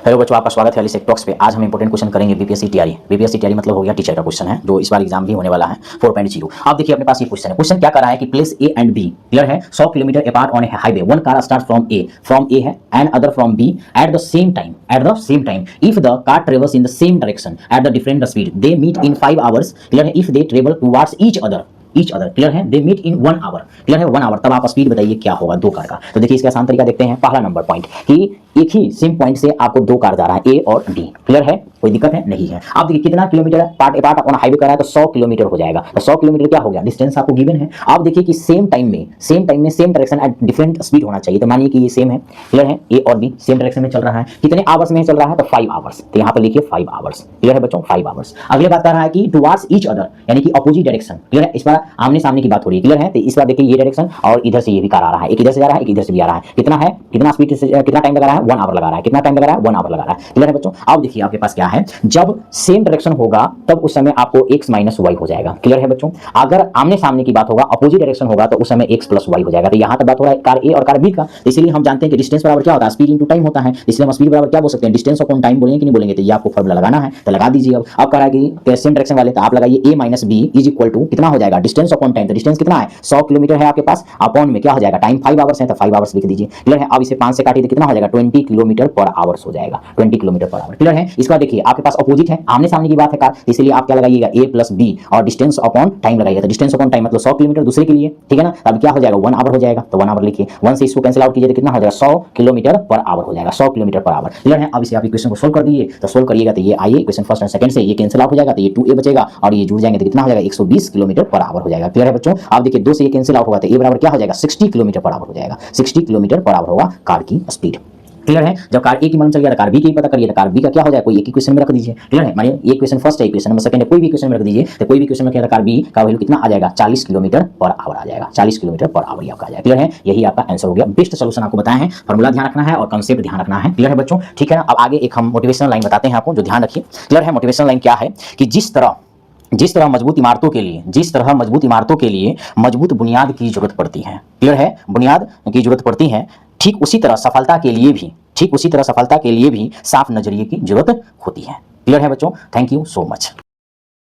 Hello बच्चों, आपका स्वागत है अलीसेक टॉक्स पे। आज हम इंपॉर्टेंट क्वेश्चन करेंगे बीपीएससी टीआरई। बीपीएससी टीआरई मतलब हो गया टीचर का क्वेश्चन है, जो इस बार एग्जाम भी होने वाला है 4.0। आप देखिए अपने पास ये क्वेश्चन है। क्वेश्चन क्या कर रहा है कि place A and B, clear है, 100 kilometre apart on a highway. One car start from A है and other from B at the same time if the car travels in the same direction at the different speed they meet in 5 hours, clear है। If they travel towards each other, clear है, they meet in 1 hour, clear है, 1 our, तब आप speed बताइए क्या होगा दो car का। तो देखिए इसका आसान तरीका देखते हैं। पहला नंबर पॉइंट कि एक ही सेम पॉइंट से आपको दो कार जा रहा है, ए और डी, क्लियर है, कोई दिक्कत है नहीं है। आप देखिए कितना किलोमीटर पार्ट अपना हाईवे कर रहा है, तो 100 किलोमीटर हो जाएगा। तो 100 किलोमीटर क्या हो गया, डिस्टेंस आपको गिवन है। आप देखिए कि सेम टाइम में same direction at different speed होना चाहिए। तो मानिए कि ये सेम है, क्लियर है, ए और बी सेम डायरेक्शन में चल रहा है। कितने आवर्स में चल रहा है, तो 5 आवर्स। तो यहाँ पर लिखिए 5 आवर्स, क्लियर है बच्चों, 5 आवर्स। अगले बात कर रहा है कि टुवर्ड्स ईच अदर, यानी कि अपोजिट डायरेक्शन, क्लियर है, इस बार आमने सामने की बात हो रही है, क्लियर है। तो इस बार देखिए ये डायरेक्शन और इधर से ये भी कार आ रहा है, एक इधर से जा रहा है, एक इधर से भी आ रहा है। कितना है, कितना स्पीड से कितना टाइम लगा रहा है, 1 आवर लगा रहा है। कितना टाइम लगा रहा है, 1 आवर लगा रहा है, क्लियर है बच्चों। अब देखिए आपके पास क्या है, जब सेम डायरेक्शन होगा तब उस समय आपको x माइनस वाई हो जाएगा, क्लियर है बच्चों। अगर आमने सामने की बात होगा, अपोजिट डायरेक्शन होगा, तो उस समय x प्लस वाई हो जाएगा। तो यहाँ तक बात हो रहा है कार ए और कार बी का। तो इसलिए हम जानते हैं कि डिस्टेंस बराबर क्या होता है, स्पीड इनटू टाइम होता है। इसलिए हम स्पीड बराबर क्या बोल सकते हैं, डिस्टेंस अपॉन टाइम बोलेंगे कि नहीं बोलेंगे। तो ये आपको फॉर्मूला लगाना है, तो लगा दीजिए। अब कह रहा है कि सेम डायरेक्शन वाले, तो आप लगाइए a minus b is equal to कितना हो जाएगा, डिस्टेंस अपॉन टाइम। तो डिस्टेंस कितना है, 100 किलोमीटर है आपके पास, अपॉन में क्या हो जाएगा, टाइम 5 आवर्स है, तो 5 आवर्स लिख दीजिए, क्लियर है। अब इसे 5 से काटिए तो कितना हो जाएगा, 20 किलोमीटर पर आवर्स हो जाएगा, 20 किलोमीटर पर आवर, क्लियर है। इसका देखिए आपके पास अपोजिट है, आमने सामने की बात है कार, इसलिए आप क्या लगाइएगा, a प्लस बी और डिस्टेंस अपॉन टाइम लगाइएगा। तो डिस्टेंस अपॉन टाइम मतलब 100 किलोमीटर दूसरे के लिए, ठीक है ना। अब क्या हो जाएगा, 1 आवर हो जाएगा। तो 1 आवर लिखिए, 1 से इसको कैंसिल आउट कीजिए तो कितना हो जाएगा, 100 किलोमीटर पर आवर हो जाएगा, 100 किलोमीटर पर आवर, क्लियर है। अब इसे आप इक्वेशन को सोल्व कर दीजिए। तो सोल्व करिएगा तो ये आइए इक्वेशन फर्स्ट एंड सेकंड से ये कैंसिल आउट हो जाएगा, तो ये 2a बचेगा और ये जुड़ जाएंगे तो कितना हो जाएगा, 120 किलोमीटर पर आवर हो जाएगा, क्लियर है बच्चों। आप देखिए 2 से ये कैंसिल आउट होगा तो a बराबर क्या हो जाएगा, 60 किलोमीटर पर आवर हो जाएगा, 60 किलोमीटर पर आवर होगा कार की स्पीड, क्लियर है। जब कार ए की मालूम चल गया तो कार बी की पता करिए, तो कार बी का क्या हो जाए, कोई एक ही क्वेश्चन में रख दीजिए, क्लियर है। मानिए ये क्वेश्चन फर्स्ट है, क्वेश्चन नंबर सेकंड है, कोई भी क्वेश्चन में रख दीजिए। तो कोई भी क्वेश्चन में क्या कार बी का वैल्यू कितना आ जाएगा, 40 किलोमीटर पर आवर आ जाएगा, 40 किलोमीटर पर आवर आपका आ जाएगा, क्लियर है। यही आपका आंसर हो गया। बेस्ट सोल्यूशन आपको बताए हैं, फॉर्मूला ध्यान रखना है और कांसेप्ट ध्यान रखना है, क्लियर है बच्चों, ठीक है ना। अब आगे एक हम मोटिवेशनल लाइन बताते हैं आपको, जो ध्यान रखिए, क्लियर है। मोटिवेशनल लाइन क्या है कि जिस तरह मजबूत इमारतों के लिए मजबूत बुनियाद की जरूरत पड़ती है, क्लियर है, बुनियाद की जरूरत पड़ती है, ठीक उसी तरह सफलता के लिए भी साफ नजरिए की जरूरत होती है, क्लियर है बच्चों। Thank you so much.